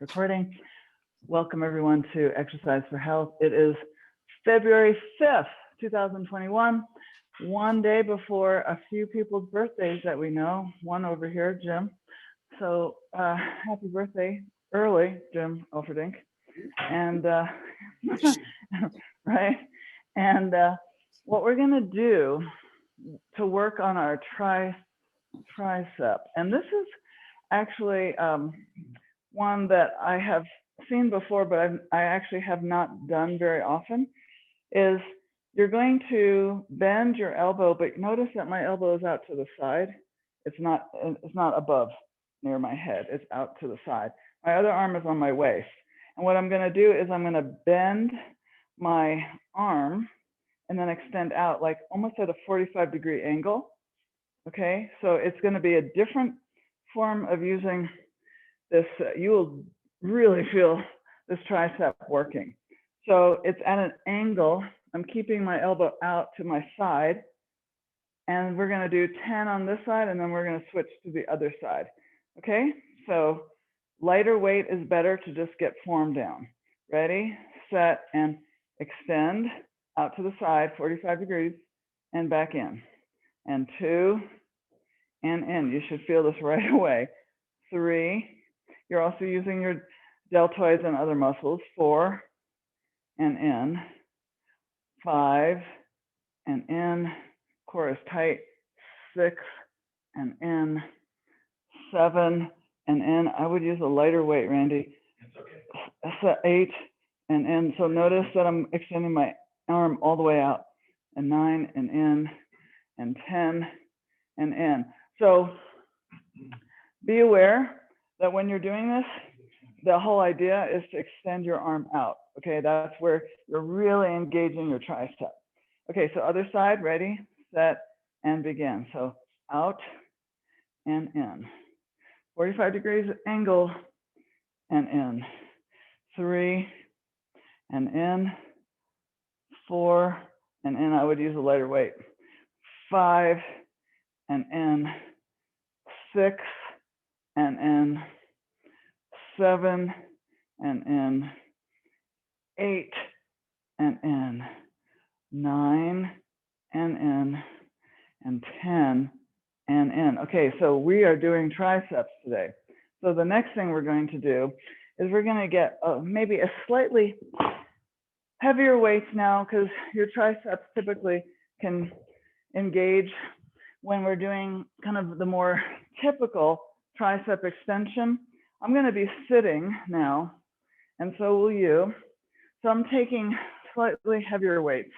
Recording. Welcome everyone to Exercise for Health. It is February 5th, 2021, one day before a few people's birthdays that we know. One over here, Jim. So happy birthday early, Jim Elferdink. And right. And what we're going to do to work on our tricep, and this is actually one that I have seen before, but I actually have not done very often, is you're going to bend your elbow, but notice that my elbow is out to the side. It's not above near my head, it's out to the side. My other arm is on my waist. And what I'm gonna do is I'm gonna bend my arm and then extend out like almost at a 45-degree angle. Okay, so it's gonna be a different form of using this. You will really feel this tricep working. So it's at an angle. I'm keeping my elbow out to my side, and we're going to do 10 on this side, and then we're going to switch to the other side. Okay, so lighter weight is better to just get form down. Ready, set, and extend out to the side, 45 degrees, and back in. And 2, and in. You should feel this right away. 3, you're also using your deltoids and other muscles. 4, and in. 5, and in. Core is tight. 6, and in. 7, and in. I would use a lighter weight, Randy. It's okay. 8, and in. So notice that I'm extending my arm all the way out. And 9, and in. And 10, and in. So be aware that when you're doing this, the whole idea is to extend your arm out. Okay, that's where you're really engaging your tricep. Okay, so other side, ready, set, and begin. So out and in. 45 degrees angle and in. 3, and in. 4, and in. I would use a lighter weight. 5, and in. 6, and in. 7, and in. 8, and in. 9, and in. And 10, and in. Okay, so we are doing triceps today. So the next thing we're going to do is we're going to get maybe a slightly heavier weights now, because your triceps typically can engage when we're doing kind of the more typical tricep extension. I'm going to be sitting now, and so will you. So I'm taking slightly heavier weights.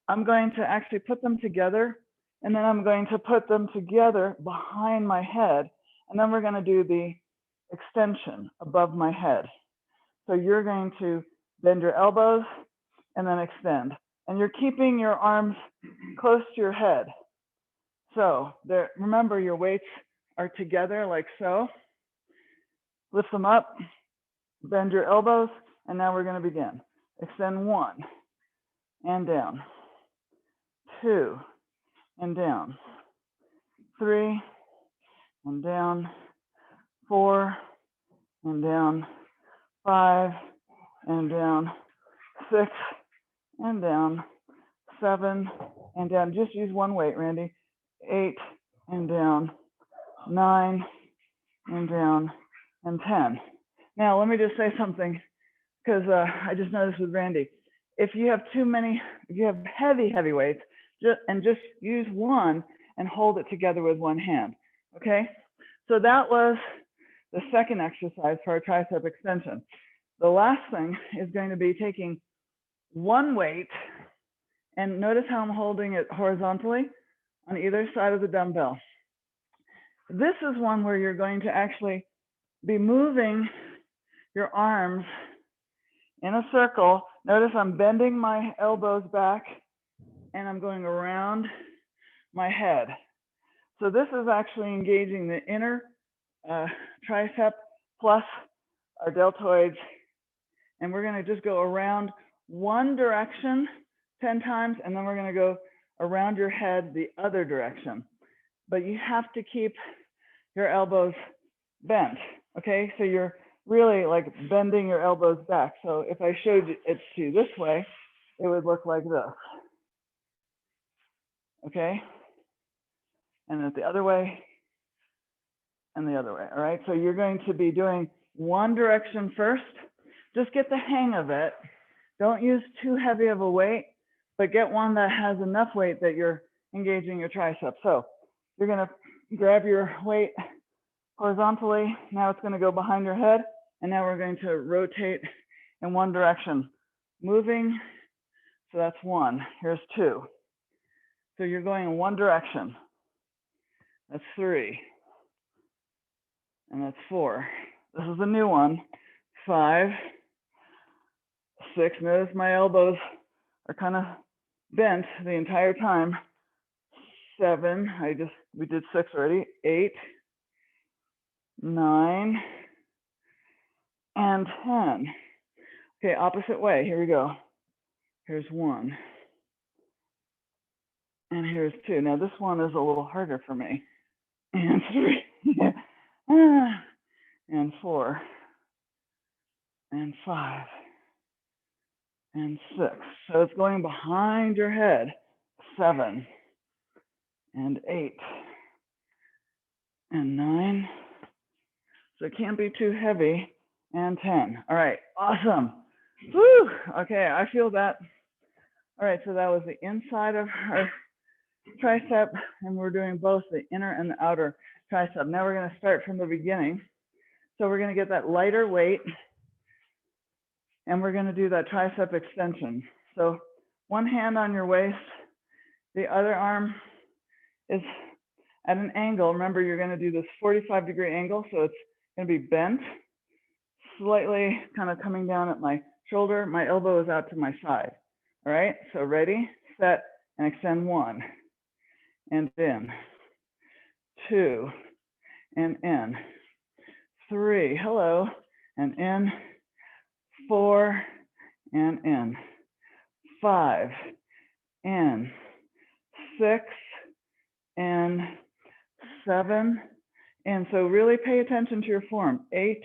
I'm going to actually put them together, and then I'm going to put them together behind my head, and then we're going to do the extension above my head. So you're going to bend your elbows and then extend, and you're keeping your arms close to your head. So there, remember, your weights are together like so. Lift them up, bend your elbows, and now we're going to begin. Extend 1 and down, 2 and down, 3 and down, 4 and down, 5 and down, 6 and down, 7 and down. Just use one weight, Randy. 8 and down, 9 and down, and 10. Now, let me just say something, because I just noticed with Randy, if you have too many, if you have heavy weights, just use one and hold it together with one hand, okay? So that was the second exercise for our tricep extension. The last thing is going to be taking one weight, and notice how I'm holding it horizontally on either side of the dumbbell. This is one where you're going to actually be moving your arms in a circle. Notice I'm bending my elbows back and I'm going around my head. So this is actually engaging the inner tricep plus our deltoids. And we're going to just go around one direction 10 times, and then we're going to go around your head the other direction. But you have to keep your elbows bent, okay? So you're really like bending your elbows back. So if I showed it to you this way, it would look like this. Okay? And then the other way, and the other way. All right? So you're going to be doing one direction first. Just get the hang of it. Don't use too heavy of a weight, but get one that has enough weight that you're engaging your tricep. So you're going to grab your weight horizontally. Now it's going to go behind your head. And now we're going to rotate in one direction, moving. So that's one. Here's two. So you're going in one direction. That's three. And that's four. This is a new one. 5, 6. Notice my elbows are kind of bent the entire time. 7. We did 6 already. 8, 9, and 10. Okay, opposite way. Here we go. Here's 1. And here's 2. Now this one is a little harder for me. And 3. And 4. And 5. And 6. So it's going behind your head. 7. And 8. And 9. So it can't be too heavy. And 10. All right, awesome. Woo! Okay, I feel that. All right, so that was the inside of our tricep, and we're doing both the inner and the outer tricep. Now we're going to start from the beginning. So we're going to get that lighter weight, and we're going to do that tricep extension. So one hand on your waist, the other arm is at an angle. Remember, you're going to do this 45-degree angle, so it's going to be bent, slightly kind of coming down at my shoulder. My elbow is out to my side. All right, so ready, set, and extend 1, and in, 2, and in, 3, hello, and in, 4, and in, 5, in, 6, and 7, and so really pay attention to your form. 8,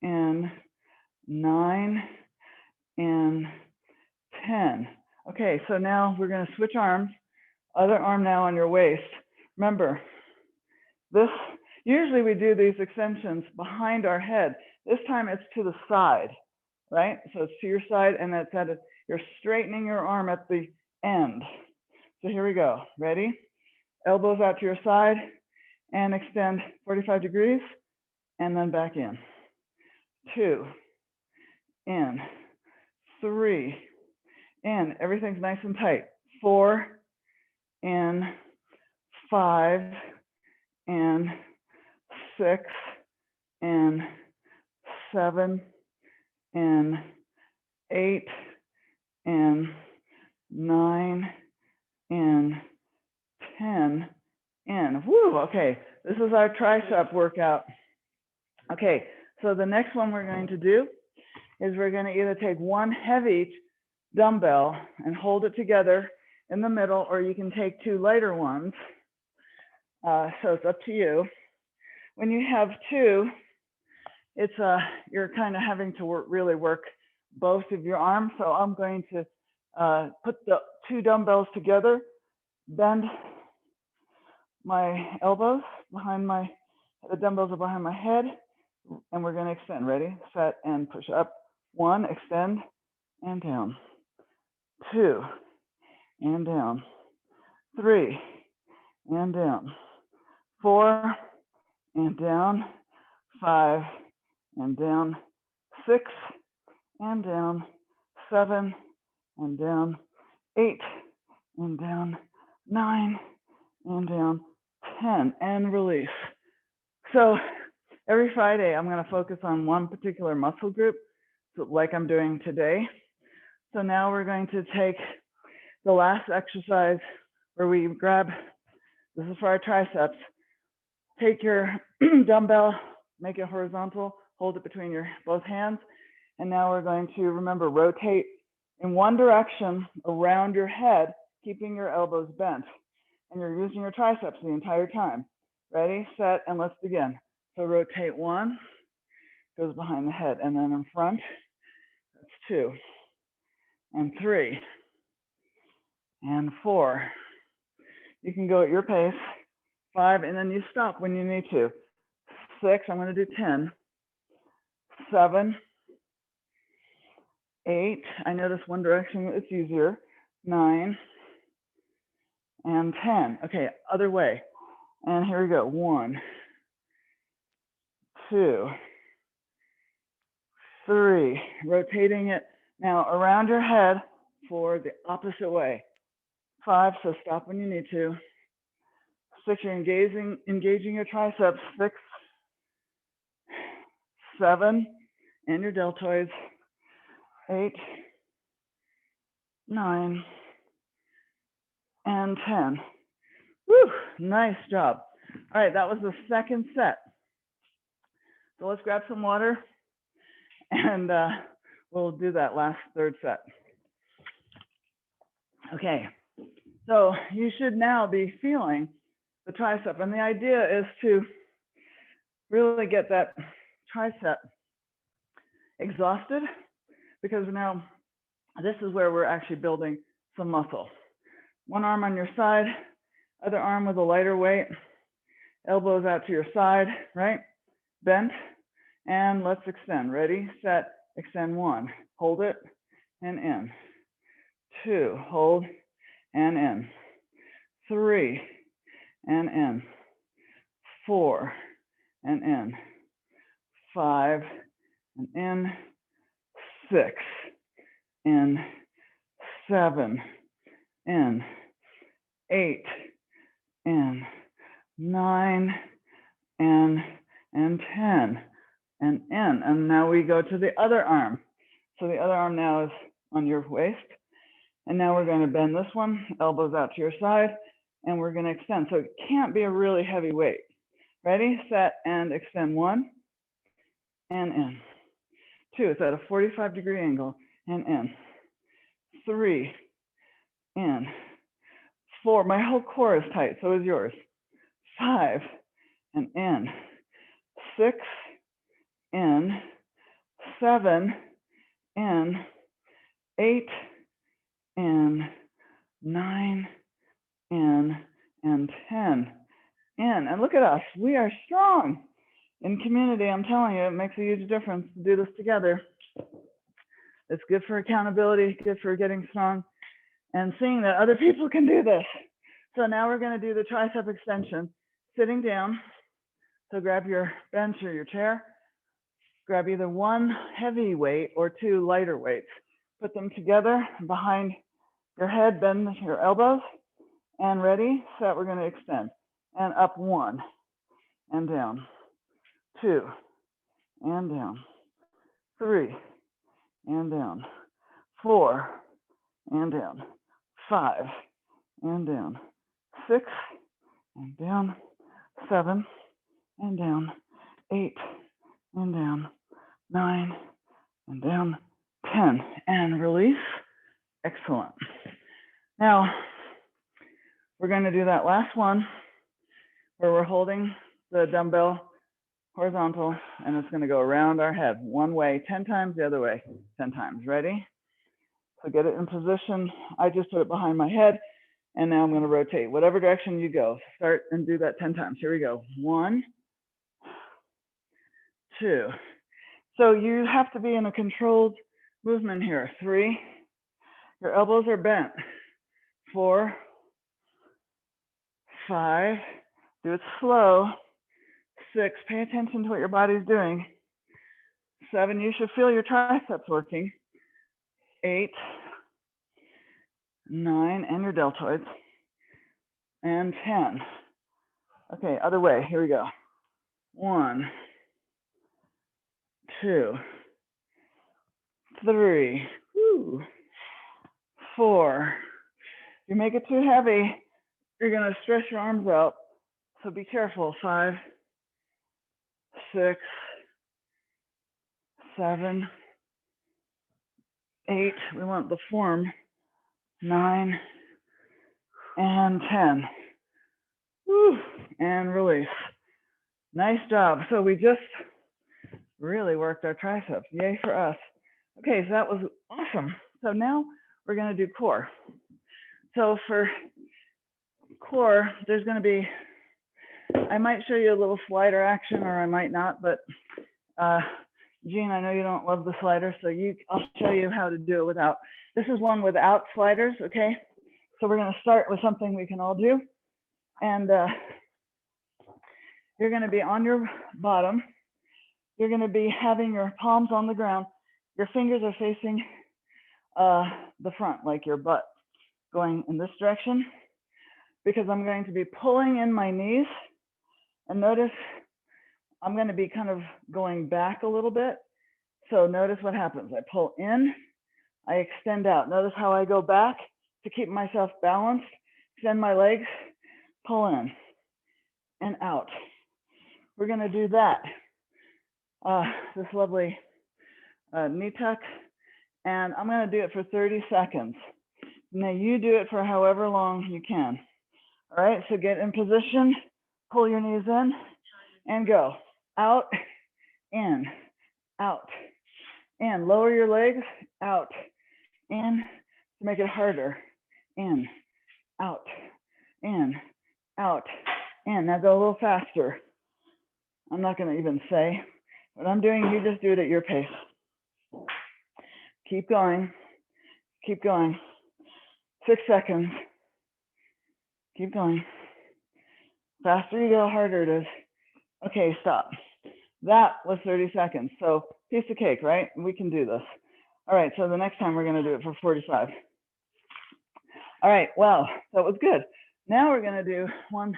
and 9, and 10. Okay, so now we're going to switch arms. Other arm now on your waist. Remember, usually we do these extensions behind our head. This time it's to the side, right? So it's to your side, and you're straightening your arm at the end. So here we go. Ready? Elbows out to your side, and extend 45 degrees, and then back in. 2, in, 3, in. Everything's nice and tight. 4, in, 5, and 6, and 7, and 8, and 9, and 10, and woo, okay, this is our tricep workout. Okay, so the next one we're going to do is we're going to either take one heavy dumbbell and hold it together in the middle, or you can take 2 lighter ones. So it's up to you. When you have 2, it's you're kind of having to really work both of your arms. So I'm going to put the 2 dumbbells together, bend my elbows behind the dumbbells are behind my head, and we're going to extend. Ready, set, and push up. 1, extend, and down. 2, and down. 3, and down. 4, and down. 5, and down. 6, and down. 7, and down. 8, and down. 9, and down. 10, and release. So every Friday, I'm going to focus on one particular muscle group, like I'm doing today. So now we're going to take the last exercise where we grab, this is for our triceps, take your dumbbell, make it horizontal, hold it between your both hands, and now we're going to, remember, rotate in one direction around your head, keeping your elbows bent, and you're using your triceps the entire time. Ready, set, and let's begin. So rotate 1, goes behind the head. And then in front, that's 2 and 3 and 4. You can go at your pace. 5, and then you stop when you need to. 6, I'm going to do 10. 7, 8, I notice one direction it's easier. 9 and 10. Okay, other way. And here we go. 1, 2, 3. Rotating it now around your head for the opposite way. 5, so stop when you need to. 6, you're engaging your triceps. 6, 7, and your deltoids. 8, 9, and 10. Whew, nice job. All right, that was the second set. So let's grab some water and we'll do that last third set. Okay, so you should now be feeling the tricep, and the idea is to really get that tricep exhausted, because now this is where we're actually building some muscle. One arm on your side, other arm with a lighter weight, elbows out to your side, right? Bent, and let's extend. Ready, set, extend. 1, hold it, and in. 2, hold, and in. 3, and in. 4, and in. 5, and in. 6, in. 7, in. 8, in. 9, in. And 10, and in. And now we go to the other arm. So the other arm now is on your waist. And now we're going to bend this one, elbows out to your side, and we're going to extend. So it can't be a really heavy weight. Ready, set, and extend. 1, and in. 2, it's at a 45-degree angle, and in. 3, in. 4, my whole core is tight, so is yours. 5, and in. 6, in. 7, in. 8, in. 9, in. And 10, in. And look at us, we are strong. In community, I'm telling you, it makes a huge difference to do this together. It's good for accountability, good for getting strong, and seeing that other people can do this. So now we're going to do the tricep extension, sitting down. So grab your bench or your chair, grab either 1 heavy weight or 2 lighter weights. Put them together behind your head, bend your elbows, and ready, set, we're going to extend. And up 1, and down. 2, and down. 3, and down. 4, and down. 5, and down. 6, and down. 7, and down. 8, and down. 9, and down. 10, and release. Excellent. Now, we're going to do that last one where we're holding the dumbbell horizontal, and it's going to go around our head one way, 10 times, the other way, 10 times. Ready? So get it in position. I just put it behind my head, and now I'm going to rotate whatever direction you go. Start and do that 10 times. Here we go. 1, 2. So you have to be in a controlled movement here. 3, your elbows are bent. 4, 5, do it slow. 6, pay attention to what your body's doing. 7, you should feel your triceps working. 8, 9, and your deltoids. And 10. Okay, other way, here we go. 1, 2, 3, 4. If you make it too heavy, you're gonna stretch your arms out, so be careful. 5, 6, 7, 8, we want the form. 9, and 10. Whew, and release. Nice job. So we just really worked our triceps. Yay for us. Okay, so that was awesome. So now we're going to do core. So for core, there's going to be, I might show you a little slider action or I might not, but Jean, I know you don't love the slider, so I'll show you how to do it without. This is one without sliders, okay? So we're going to start with something we can all do. And you're going to be on your bottom. You're going to be having your palms on the ground. Your fingers are facing the front, like your butt going in this direction, because I'm going to be pulling in my knees. And notice I'm going to be kind of going back a little bit. So notice what happens. I pull in, I extend out. Notice how I go back to keep myself balanced. Extend my legs, pull in and out. We're going to do that. This lovely knee tuck. And I'm going to do it for 30 seconds. Now you do it for however long you can. All right, so get in position, pull your knees in, and go. Out, in, out, in. Lower your legs, out, in, to make it harder. In, out, in, out, in. Now go a little faster. I'm not going to even say what I'm doing. You just do it at your pace. Keep going. Keep going. 6 seconds. Keep going. Faster you go, harder it is. Okay, stop. That was 30 seconds. So piece of cake, right? We can do this. All right, so the next time we're going to do it for 45. All right, well, that was good. Now we're going to do one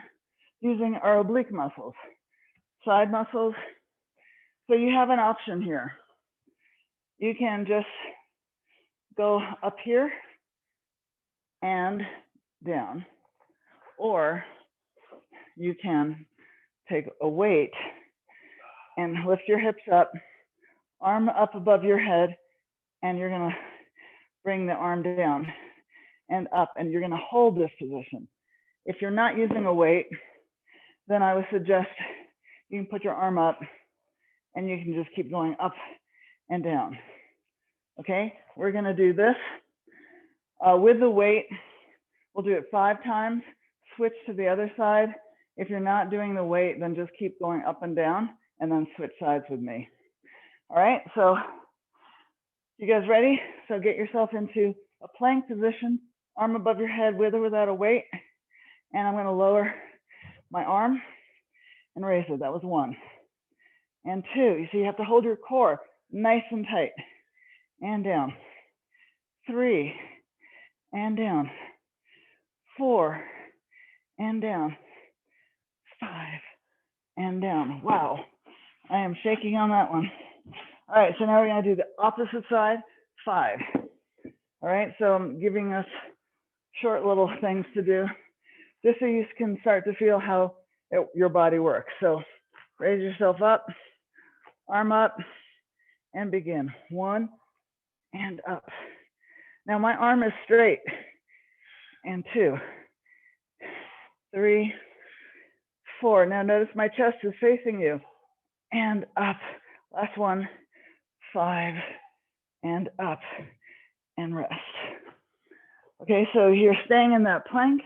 using our oblique muscles, side muscles. So you have an option here. You can just go up here and down, or you can take a weight and lift your hips up, arm up above your head, and you're going to bring the arm down and up, and you're going to hold this position. If you're not using a weight, then I would suggest you can put your arm up and you can just keep going up and down. Okay, we're going to do this with the weight. We'll do it 5 times, switch to the other side. If you're not doing the weight, then just keep going up and down and then switch sides with me. All right, so you guys ready? So get yourself into a plank position, arm above your head with or without a weight. And I'm going to lower my arm and raise it. That was 1. And 2, you see, you have to hold your core nice and tight. And down. 3, and down. 4, and down. 5, and down. Wow, I am shaking on that one. All right, so now we're going to do the opposite side, 5. All right, so I'm giving us short little things to do, just so you can start to feel how your body works. So raise yourself up, arm up, and begin. 1, and up. Now my arm is straight. And 2, 3, 4. Now notice my chest is facing you. And up. Last one. 5, and up, and rest. Okay, so you're staying in that plank.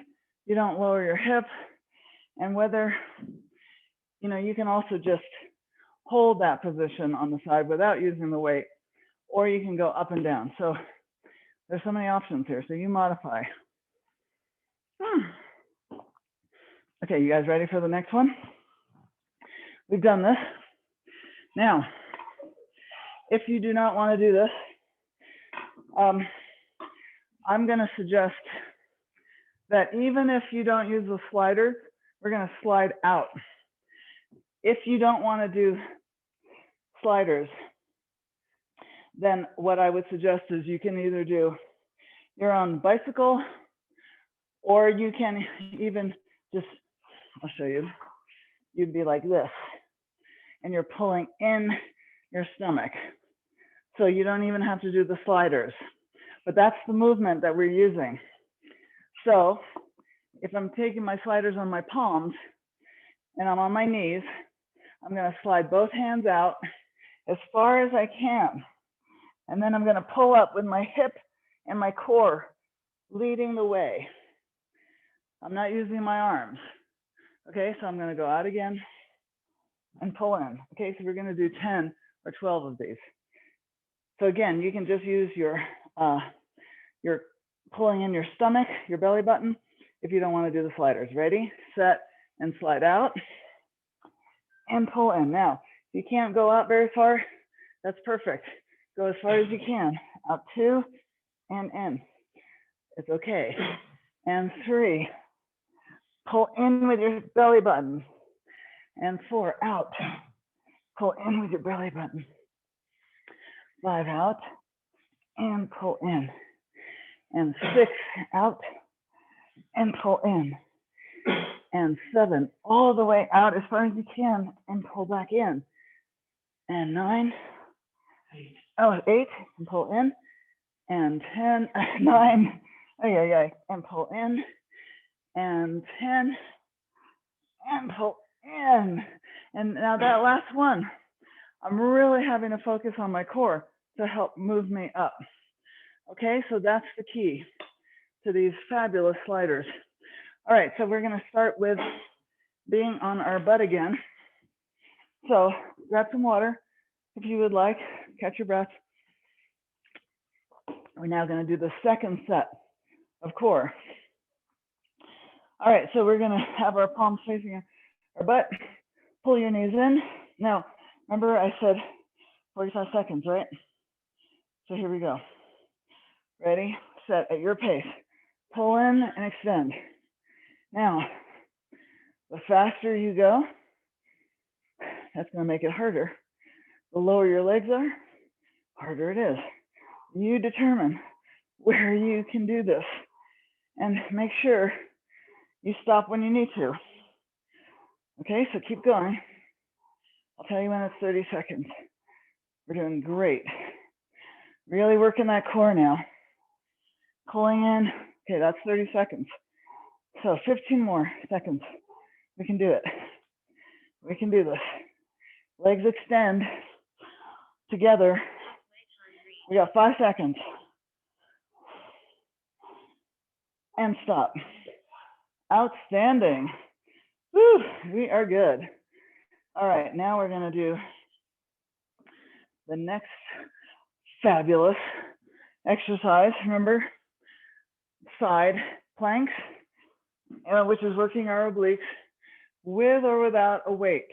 You don't lower your hip. And whether, you can also just hold that position on the side without using the weight, or you can go up and down. So there's so many options here, so you modify. Okay, you guys ready for the next one? We've done this. Now, if you do not want to do this, I'm going to suggest that even if you don't use the slider, we're going to slide out. If you don't want to do sliders, then what I would suggest is you can either do your own bicycle, or you can even just, I'll show you, you'd be like this, and you're pulling in your stomach. So you don't even have to do the sliders, but that's the movement that we're using. So if I'm taking my sliders on my palms and I'm on my knees, I'm going to slide both hands out as far as I can. And then I'm going to pull up with my hip and my core leading the way. I'm not using my arms. Okay, so I'm going to go out again and pull in. Okay, so we're going to do 10 or 12 of these. So again, you can just use your pulling in your stomach, your belly button, if you don't want to do the sliders. Ready, set, and slide out and pull in. Now, if you can't go out very far, that's perfect. Go as far as you can. Out 2 and in. It's okay. And 3. Pull in with your belly button. And 4, out. Pull in with your belly button. 5, out. And pull in. And 6, out. And pull in. And 7, all the way out as far as you can and pull back in. And 9, 8, and pull in. And 10, 9, and pull in. And 10, and pull in. And now that last one, I'm really having to focus on my core to help move me up. Okay, so that's the key to these fabulous sliders. All right, so we're gonna start with being on our butt again. So grab some water if you would like, catch your breath. We're now gonna do the second set of core. All right, so we're gonna have our palms facing our butt, pull your knees in. Now, remember I said 45 seconds, right? So here we go. Ready, set, at your pace. Pull in and extend. Now, the faster you go, that's gonna make it harder. The lower your legs are, harder it is. You determine where you can do this and make sure you stop when you need to. Okay, so keep going. I'll tell you when it's 30 seconds. We're doing great. Really working that core now. Pulling in, okay, that's 30 seconds. So 15 more seconds. We can do it. We can do this. Legs extend together. We got 5 seconds. And stop. Outstanding. Woo, we are good. All right, now we're gonna do the next fabulous exercise. Remember, side planks, which is working our obliques with or without a weight.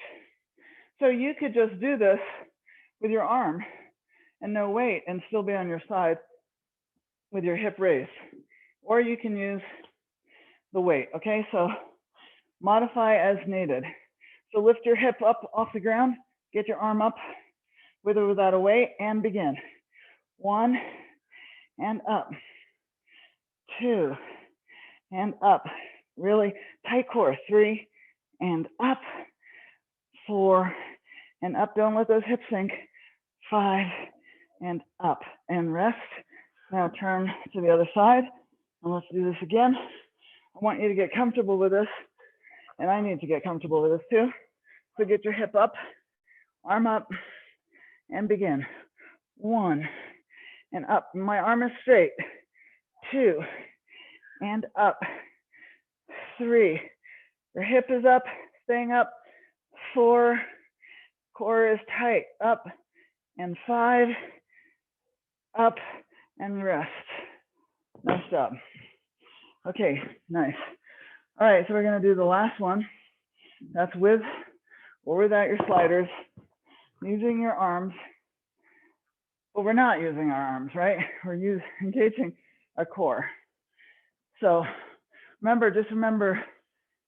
So you could just do this with your arm and no weight and still be on your side with your hip raised. Or you can use the weight, okay? So modify as needed. So lift your hip up off the ground, get your arm up with or without a weight, and begin. 1, and up. 2, and up. Really tight core. 3, and up. 4, and up. Don't let those hips sink. 5, and up. And rest. Now turn to the other side, and let's do this again. I want you to get comfortable with this, and I need to get comfortable with this too. So get your hip up, arm up, and begin. 1, and up. My arm is straight. 2, and up. 3, your hip is up, staying up. 4, core is tight, up. And 5, up, and rest. Nice job. Okay, nice. All right, so we're gonna do the last one. That's with or without your sliders, using your arms. But we're not using our arms, right? We're engaging our core. So just remember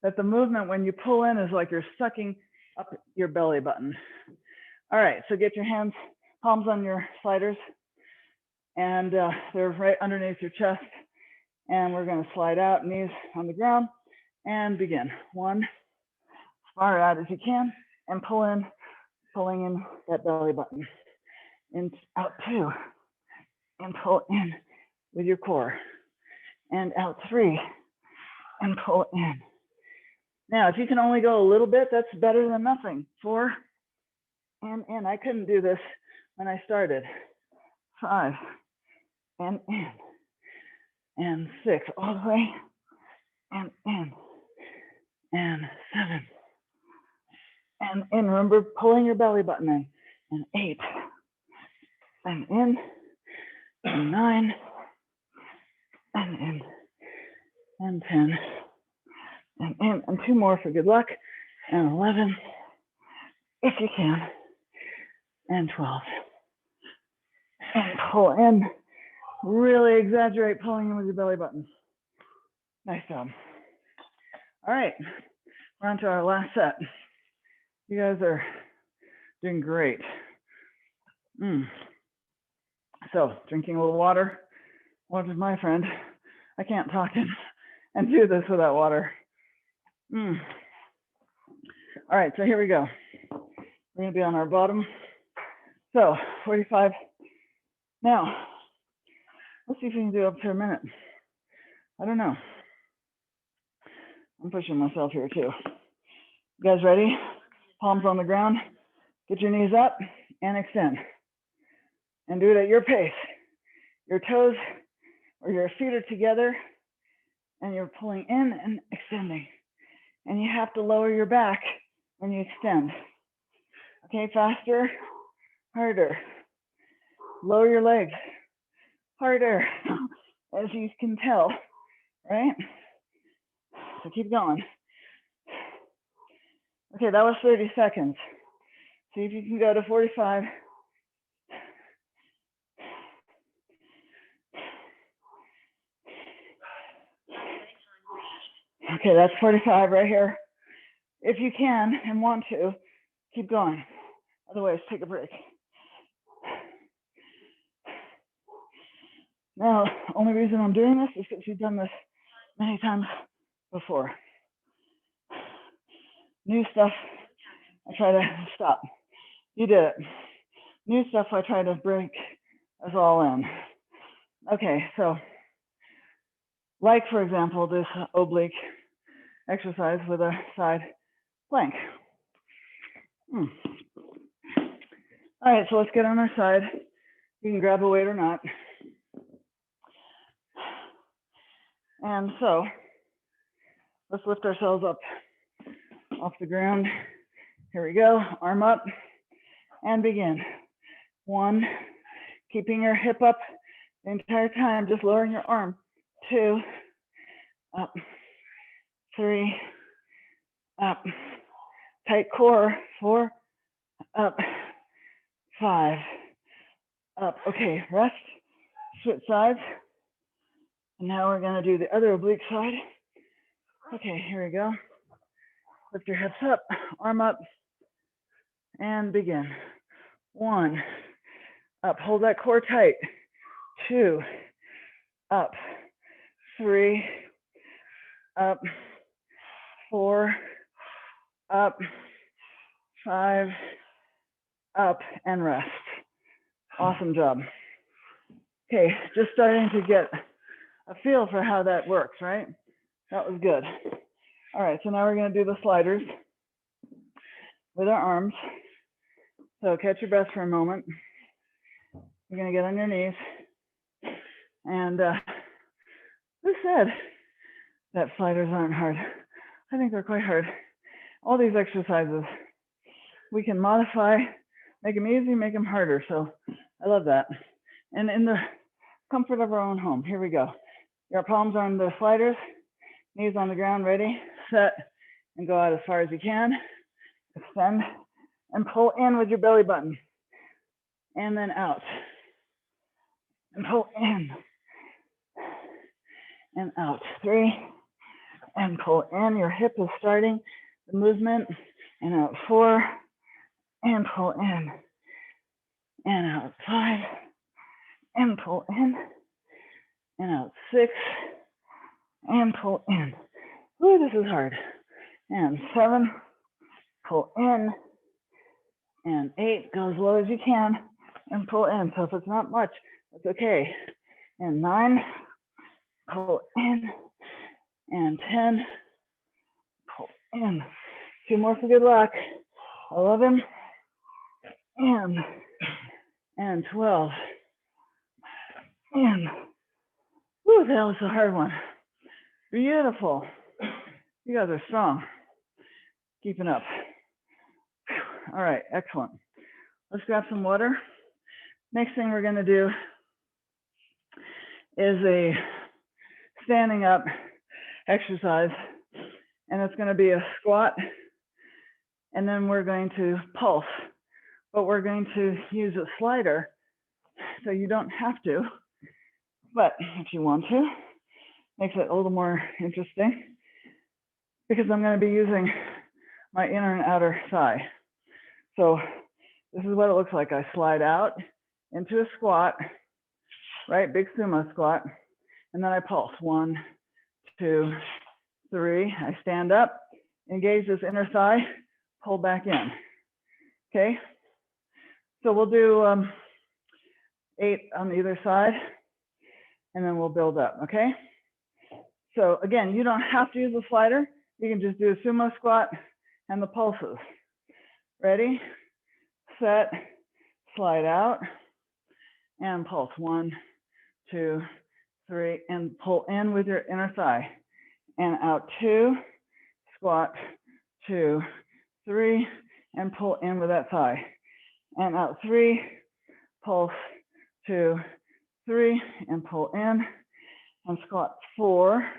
that the movement when you pull in is like you're sucking up your belly button. All right, so get your hands, palms on your sliders, and they're right underneath your chest. And we're gonna slide out, knees on the ground, and begin. 1, as far out as you can, and pulling in that belly button. And out 2, and pull in with your core. And out 3, and pull in. Now, if you can only go a little bit, that's better than nothing. 4, and in. I couldn't do this when I started. 5, and in, and 6, all the way, and in, and 7, and in. Remember pulling your belly button in, and 8, and in, and 9, and in, and 10, and in, and 2 more for good luck, and 11, if you can, and 12, and pull in. Really exaggerate pulling in with your belly button. Nice job. All right, we're on to our last set. You guys are doing great. So, drinking a little water. What is my friend? I can't talk and do this without water. All right, so here we go. We're gonna be on our bottom. So, 45. Now, let's see if we can do up to a minute. I don't know. I'm pushing myself here too. You guys ready? Palms on the ground. Get your knees up and extend. And do it at your pace. Your toes or your feet are together and you're pulling in and extending. And you have to lower your back when you extend. Okay, faster, harder. Lower your legs, harder, as you can tell, right? So keep going. Okay, that was 30 seconds. See if you can go to 45. Okay, that's 45 right here. If you can and want to, keep going. Otherwise, take a break. Now, only reason I'm doing this is because you've done this many times before. New stuff, I try to stop. You did it. New stuff, I try to break us all in. Okay, so like, for example, this oblique exercise with a side plank. All right, so let's get on our side. You can grab a weight or not. And so let's lift ourselves up off the ground. Here we go, arm up and begin. 1, keeping your hip up the entire time, just lowering your arm. 2, up. 3, up. Tight core. 4, up. 5, up. Okay, rest, switch sides. And now we're gonna do the other oblique side. Okay, here we go. Lift your hips up, arm up, and begin. 1, up, hold that core tight. 2, up. 3, up. 4, up. 5, up, and rest. Awesome job. Okay, just starting to get a feel for how that works, right? That was good. All right, so now we're gonna do the sliders with our arms. So catch your breath for a moment. You're gonna get on your knees. And who said that sliders aren't hard? I think they're quite hard. All these exercises, we can modify, make them easy, make them harder. So I love that. And in the comfort of our own home, here we go. Your palms on the sliders, knees on the ground, ready, set, and go out as far as you can. Extend and pull in with your belly button. And then out. And pull in. And out. 3, and pull in. Your hip is starting the movement. And out. 4, and pull in. And out. 5, and pull in. And out. 6, and pull in. Ooh, this is hard. And 7, pull in. And 8, go as low as you can and pull in. So if it's not much, that's okay. And 9, pull in. And 10, pull in. 2 more for good luck. 11, and 12, and, whew, that was a hard one. Beautiful. You guys are strong. Keeping up. All right, excellent. Let's grab some water. Next thing we're gonna do is a standing up exercise, and it's gonna be a squat, and then we're going to pulse, but we're going to use a slider, so you don't have to, but if you want to, makes it a little more interesting, because I'm gonna be using my inner and outer thigh. So this is what it looks like. I slide out into a squat, right? Big sumo squat. And then I pulse. 1, 2, 3. I stand up, engage this inner thigh, pull back in. Okay? So we'll do 8 on either side, and then we'll build up. Okay? So again, you don't have to use a slider. You can just do a sumo squat and the pulses. Ready? Set, slide out, and pulse. 1, 2, 3, and pull in with your inner thigh. And out 2, squat, 2, 3, and pull in with that thigh. And out 3, pulse, 2, 3, and pull in. And squat 4,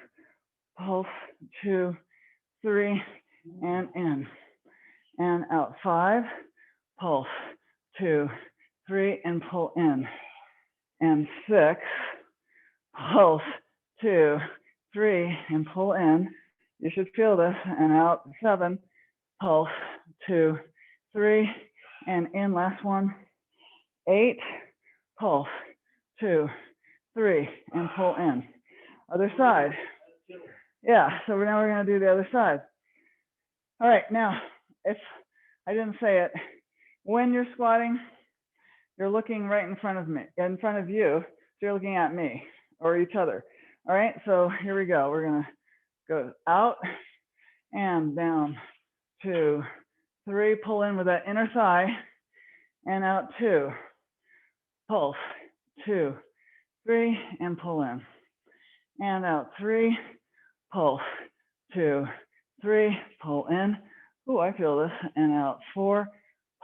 pulse, 2, 3, and in. And out 5, pulse, 2, 3, and pull in. And 6, pulse, 2, 3, and pull in. You should feel this. And out 7, pulse, 2, 3, and in. Last one. 8, pulse, 2, 3, and pull in. Other side. Yeah, so now we're going to do the other side. All right, now, if I didn't say it, when you're squatting, you're looking right in front of me, in front of you. So you're looking at me or each other. All right, so here we go. We're going to go out and down, 2, 3, pull in with that inner thigh, and out 2, pulse, 2, 3, and pull in. And out 3, pulse, 2, 3, pull in. Ooh, I feel this. And out 4,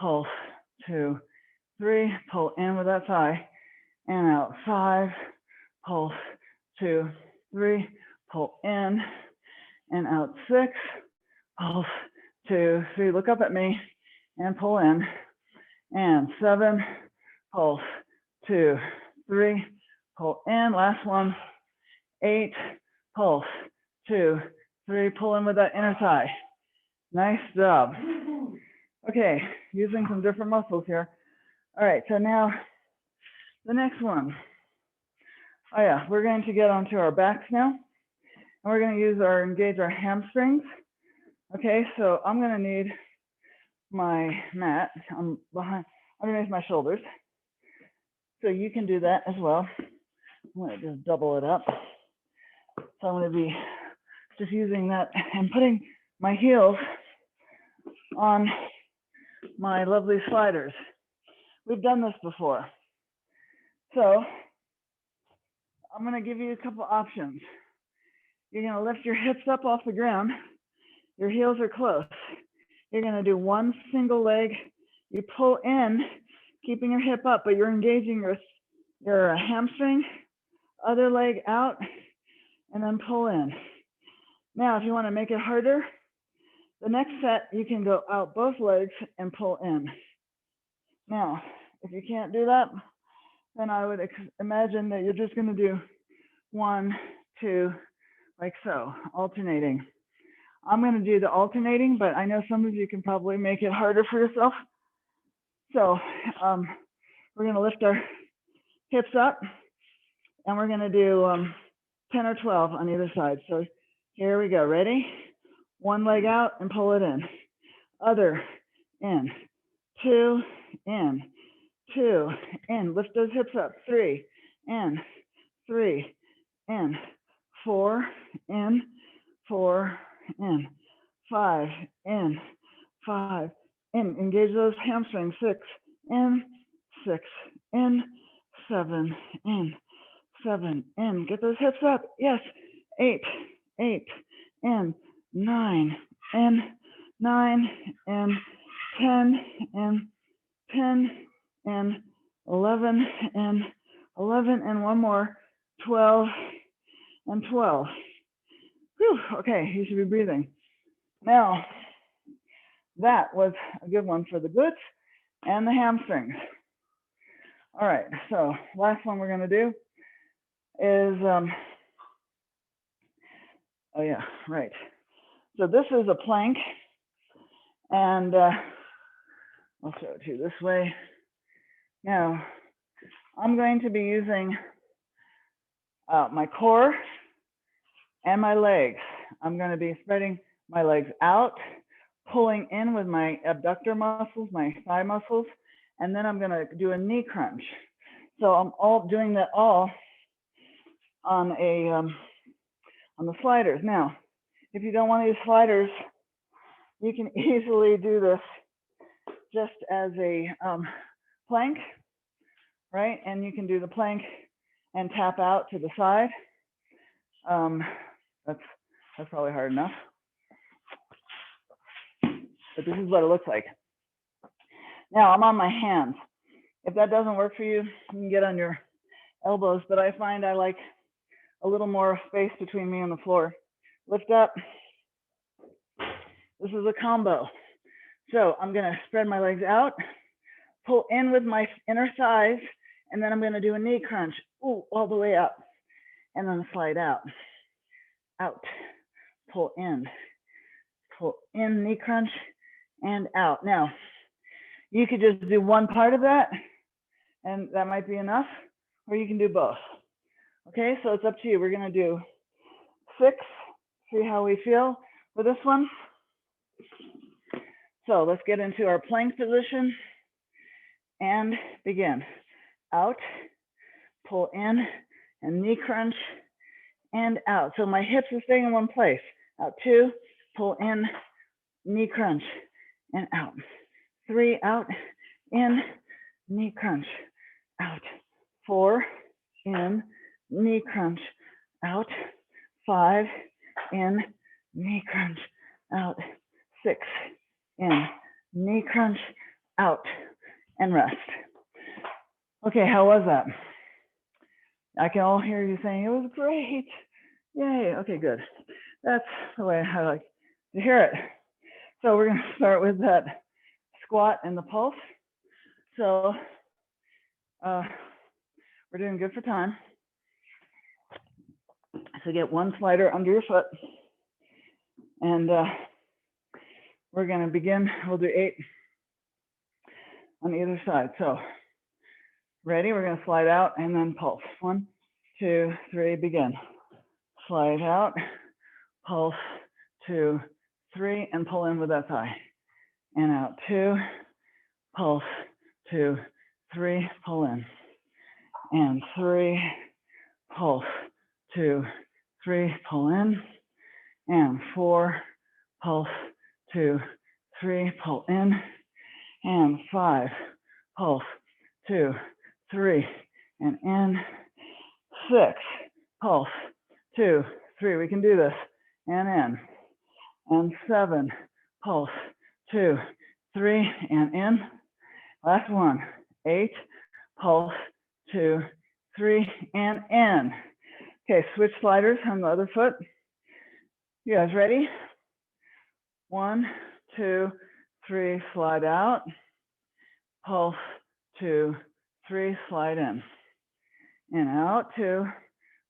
pulse, 2, 3, pull in with that thigh. And out 5, pulse, 2, 3, pull in. And out 6, pulse, 2, 3, look up at me and pull in. And 7, pulse, 2, 3, pull in. Last one. 8, pulse, 2, 3, pull in with that inner thigh. Nice job. Okay, using some different muscles here. All right, so now the next one. Oh yeah, we're going to get onto our backs now. And we're going to engage our hamstrings. Okay, so I'm going to need my mat underneath my shoulders. So you can do that as well. I'm going to just double it up. So I'm going to be just using that and putting my heels on my lovely sliders. We've done this before. So I'm going to give you a couple options. You're going to lift your hips up off the ground. Your heels are close. You're going to do one single leg. You pull in, keeping your hip up, but you're engaging your hamstring, other leg out, and then pull in. Now, if you want to make it harder, the next set, you can go out both legs and pull in. Now, if you can't do that, then I would imagine that you're just going to do 1, 2, like so, alternating. I'm going to do the alternating, but I know some of you can probably make it harder for yourself. So we're going to lift our hips up, and we're going to do 10 or 12 on either side. So here we go. Ready? One leg out and pull it in. Other, in. 2, in. 2, in. Lift those hips up. 3, in. 3, in. 4, in. 4, in. 5, in. 5, in. Engage those hamstrings. 6, in, 6, in, 7, in, 7, in. Get those hips up. Yes. 8, 8, in, 9, in, 9, in, 10, in, 10, in, 11, in, 11, and one more, 12, and 12. Whew, okay, you should be breathing. Now, that was a good one for the glutes and the hamstrings. All right, so last one we're gonna do is, oh yeah, right. So this is a plank, and I'll show it to you this way. Now, I'm going to be using my core and my legs. I'm going to be spreading my legs out, pulling in with my abductor muscles, my thigh muscles, and then I'm going to do a knee crunch. So I'm all doing that all on the sliders. Now, if you don't want to use sliders, you can easily do this just as a plank, right? And you can do the plank and tap out to the side. That's probably hard enough. But this is what it looks like. Now I'm on my hands. If that doesn't work for you, you can get on your elbows, but I find I like a little more space between me and the floor. Lift up. This is a combo. So I'm gonna spread my legs out, pull in with my inner thighs, and then I'm gonna do a knee crunch. Ooh, all the way up. And then slide out, out, pull in, knee crunch, and out. Now, you could just do one part of that, and that might be enough, or you can do both. Okay, so it's up to you. We're gonna do 6, see how we feel with this one. So let's get into our plank position and begin. Out, pull in, and knee crunch, and out. So my hips are staying in one place. Out 2, pull in, knee crunch, and out. 3, out, in, knee crunch, out. 4, in, knee crunch, out. 5, in, knee crunch, out. 6, in, knee crunch, out, and rest. Okay, how was that? I can all hear you saying, it was great. Yay, okay, good. That's the way I like to hear it. So we're gonna start with that squat and the pulse. So we're doing good for time. So get one slider under your foot. And we're gonna begin, we'll do 8 on either side. So ready, we're gonna slide out and then pulse. 1, 2, 3, begin. Slide out, pulse, 2, 3, and pull in with that thigh. And out, 2, pulse, 2, 3, pull in. And 3, pulse, 2, 3, pull in. And 4, pulse, 2, 3, pull in. And 5, pulse, 2, 3, and in. 6, pulse, 2, 3, we can do this, and in. And 7, pulse, 2, 3, and in. Last one, 8, pulse, 2, 3, and in. Okay, switch sliders on the other foot. You guys ready? 1, 2, 3, slide out. Pulse, 2, 3, slide in. And out, 2,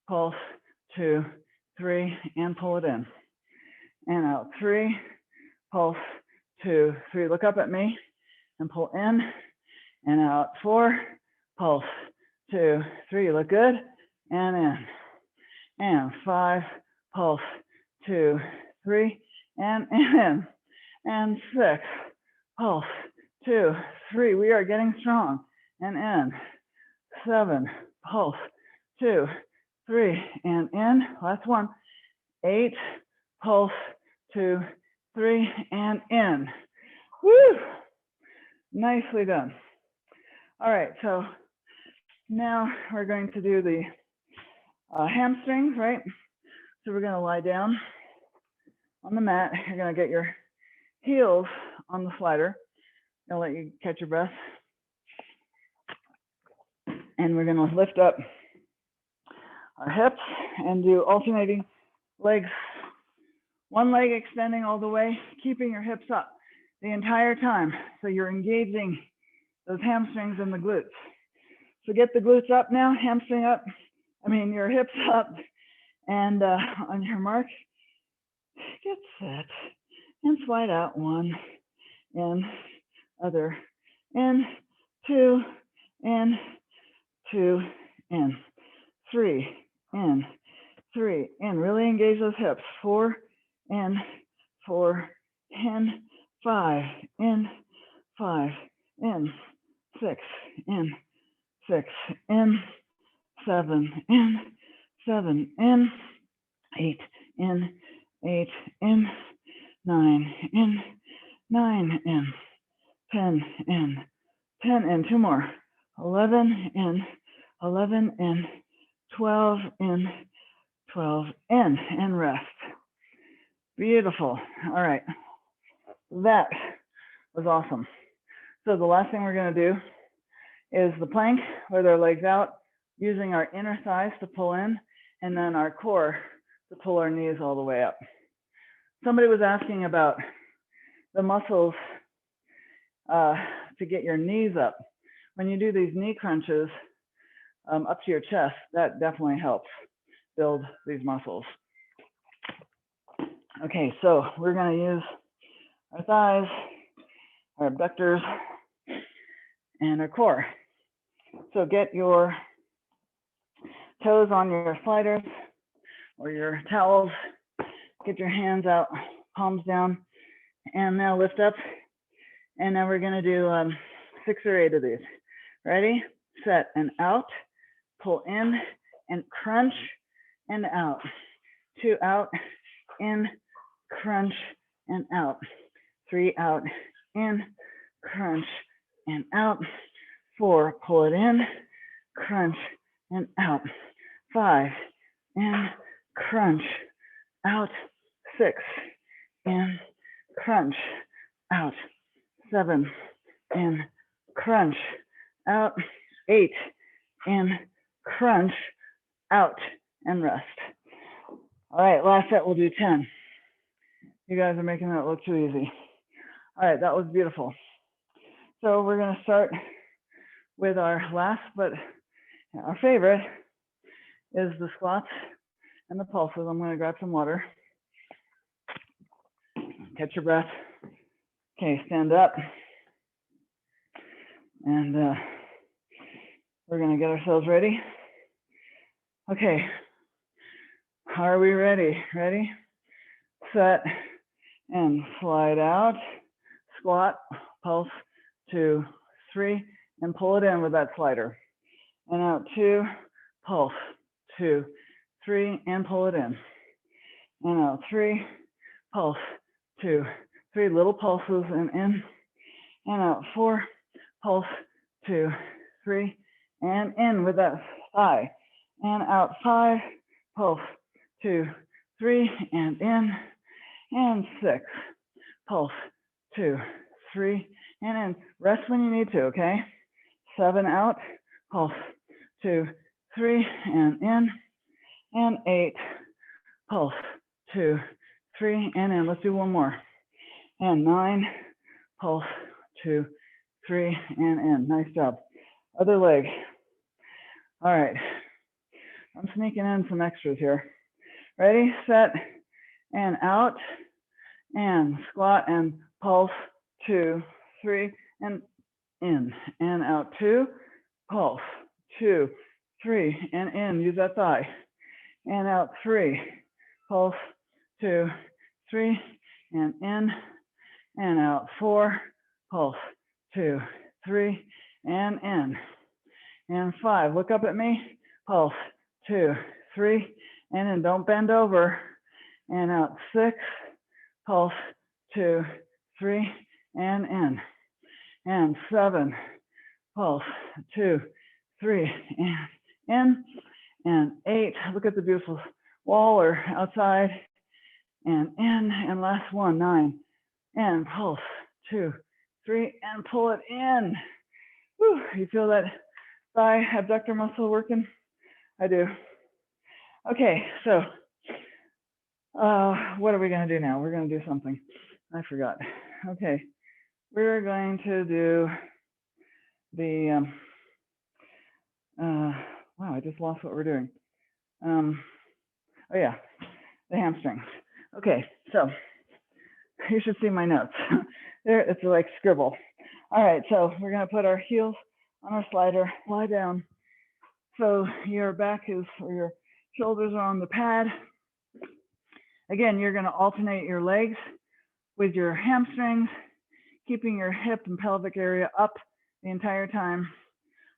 pulse, 2, 3, and pull it in. And out, 3, pulse, 2, 3, look up at me, and pull in. And out, 4, pulse, 2, 3, you look good, and in. And 5, pulse, 2, 3, and in. And 6, pulse, 2, 3, we are getting strong, and in. 7, pulse, 2, 3, and in. Last one, 8, pulse, 2, 3, and in. Woo! Nicely done. All right, so now we're going to do the hamstrings, right? So we're going to lie down on the mat. You're going to get your heels on the slider. I'll let you catch your breath. And we're going to lift up our hips and do alternating legs. One leg extending all the way, keeping your hips up the entire time. So you're engaging those hamstrings and the glutes. So get the glutes up now, hamstring up. Your hips up. And on your mark, get set and slide out. One, in, other, in, two, in, two, in, three, in, three, in. Really engage those hips. Four, in, five, in, six, in, seven, in, eight, in, nine, in, 10, in, two more, 11, in, 12, in, and rest. Beautiful. All right, that was awesome. So the last thing we're going to do is the plank with our legs out, using our inner thighs to pull in, and then our core to pull our knees all the way up. Somebody was asking about the muscles to get your knees up. When you do these knee crunches up to your chest, that definitely helps build these muscles. Okay, so we're going to use our thighs, our abductors, and our core. So get your toes on your sliders or your towels. Get your hands out, palms down, and now lift up. And now we're going to do 6 or 8 of these. Ready, set, and out. Pull in and crunch and out. 2 out, in, crunch and out. 3 out, in, crunch and out. 4, pull it in, crunch and out. 5, in, crunch, out. 6, in, crunch, out. 7, in, crunch, out. 8, in, crunch, out, and rest. All right, last set, we'll do 10. You guys are making that look too easy. All right, that was beautiful. So we're gonna start with our last, but our favorite is the squats and the pulses. I'm gonna grab some water. Catch your breath. Okay, stand up. And we're gonna get ourselves ready. Okay, are we ready? Ready, set, and slide out. Squat, pulse, 2, 3, and pull it in with that slider. And out, 2, pulse, 2, 3, and pull it in. And out, 3, pulse, 2, 3, little pulses, and in. And out, 4, pulse, 2, 3, and in with that thigh. And out, 5, pulse, 2, 3, and in. And 6, pulse, 2, 3, and in. Rest when you need to, okay? 7 out, pulse, 2, 3, and in. And 8, pulse, 2, 3, and in. Let's do one more. And 9, pulse, 2, 3, and in. Nice job. Other leg. All right. I'm sneaking in some extras here. Ready, set, and out. And squat and pulse, 2, 3, and in. And out, 2, pulse, 2, 3, and in. Use that thigh. And out, 3, pulse, 2, 3, and in. And out, 4, pulse, 2, 3, and in. And 5, look up at me, pulse, 2, 3, and in. Don't bend over. And out, 6, pulse, 2, 3, and in. And 7, pulse, 2, 3, and in, and 8. Look at the beautiful wall or outside, and in, and last one, 9, and pulse, 2, 3, and pull it in. Whew, you feel that thigh abductor muscle working? I do. Okay, so what are we going to do now? We're going to do something. I forgot. Okay, we're going to do the, wow, I just lost what we're doing. Oh yeah, the hamstrings. Okay, so you should see my notes. There, it's like scribble. All right, so we're going to put our heels on our slider, lie down. So your back is, or your shoulders are on the pad. Again, you're going to alternate your legs with your hamstrings, keeping your hip and pelvic area up the entire time.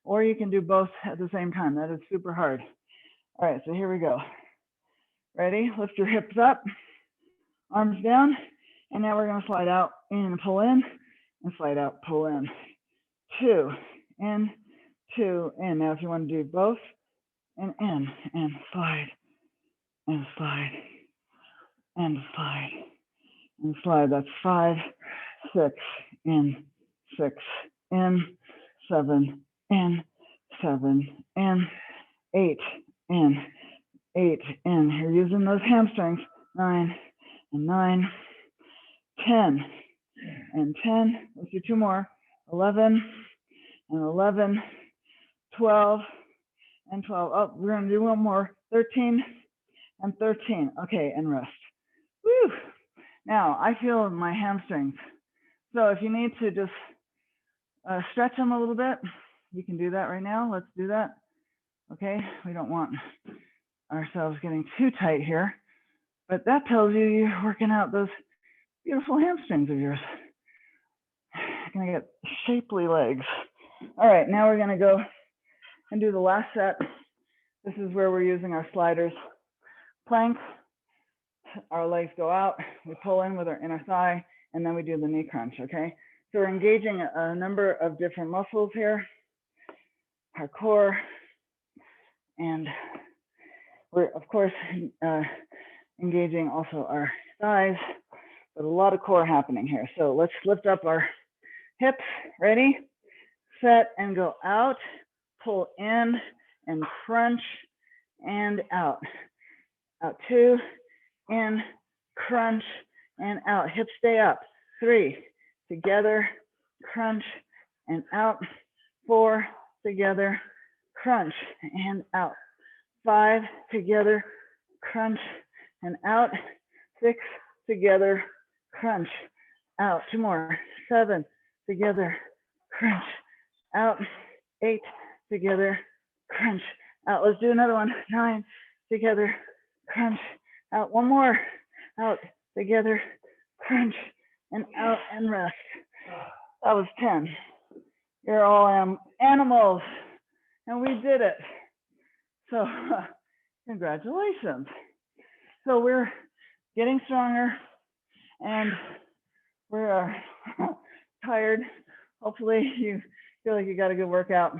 Or you can do both at the same time. That is super hard. All right, so here we go. Ready? Lift your hips up, arms down, and now we're going to slide out and pull in, and slide out, pull in. 2, in, 2, in. Now if you want to do both, and in, and slide, and slide, and slide, and slide. That's 5, 6, in, 6, in, 7, in, 7, in, 8, in, 8, in. You're using those hamstrings. 9, and 9, 10, and 10. Let's do 2 more. 11, and 11, 12, and 12. Oh, we're going to do 1 more. 13, and 13. Okay, and rest. Woo! Now, I feel my hamstrings. So if you need to just stretch them a little bit, you can do that right now. Let's do that. Okay, we don't want ourselves getting too tight here, but that tells you you're working out those beautiful hamstrings of yours. You're gonna get shapely legs. All right, now we're gonna go and do the last set. This is where we're using our sliders. Plank, our legs go out, we pull in with our inner thigh, and then we do the knee crunch, okay? So we're engaging a number of different muscles here, our core, and we're, of course, engaging also our thighs, but a lot of core happening here. So let's lift up our hips. Ready, set, and go out. Pull in and crunch and out. Out 2, in, crunch, and out. Hips stay up. 3, together, crunch, and out. 4, together, crunch, and out. 5, together, crunch, and out. 6, together, crunch, out. 2 more. 7, together, crunch, out. 8, together, crunch, out. Let's do another one. 9, together, crunch, out. 1 more. Out, together, crunch, and out, and rest. That was 10. You're all animals, and we did it. So congratulations. So we're getting stronger, and we're tired. Hopefully you feel like you got a good workout.